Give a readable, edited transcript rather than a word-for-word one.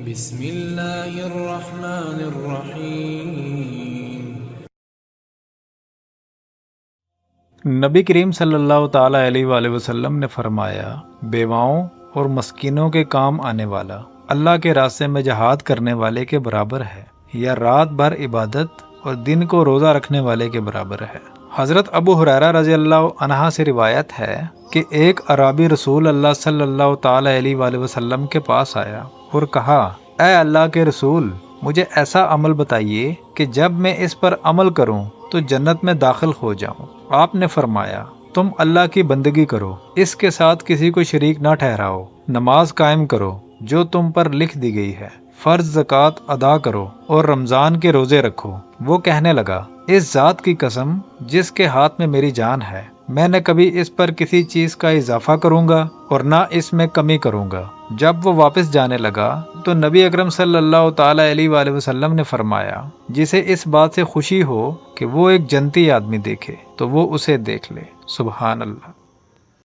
بسم اللہ الرحمن الرحیم۔ نبی کریم صلی اللہ تعالیٰ علیہ وآلہ وسلم نے فرمایا، بیواؤں اور مسکینوں کے کام آنے والا اللہ کے راستے میں جہاد کرنے والے کے برابر ہے، یا رات بھر عبادت اور دن کو روزہ رکھنے والے کے برابر ہے۔ حضرت ابو ہریرہ رضی اللہ عنہ سے روایت ہے کہ ایک اعرابی رسول اللہ صلی اللہ تعالیٰ علیہ وآلہ وسلم کے پاس آیا اور کہا، اے اللہ کے رسول، مجھے ایسا عمل بتائیے کہ جب میں اس پر عمل کروں تو جنت میں داخل ہو جاؤں۔ آپ نے فرمایا، تم اللہ کی بندگی کرو، اس کے ساتھ کسی کو شریک نہ ٹھہراؤ، نماز قائم کرو جو تم پر لکھ دی گئی ہے، فرض زکوٰۃ ادا کرو اور رمضان کے روزے رکھو۔ وہ کہنے لگا، اس ذات کی قسم جس کے ہاتھ میں میری جان ہے، میں نے کبھی اس پر کسی چیز کا اضافہ کروں گا اور نہ اس میں کمی کروں گا۔ جب وہ واپس جانے لگا تو نبی اکرم صلی اللہ تعالیٰ علیہ وآلہ وسلم نے فرمایا، جسے اس بات سے خوشی ہو کہ وہ ایک جنتی آدمی دیکھے تو وہ اسے دیکھ لے۔ سبحان اللہ۔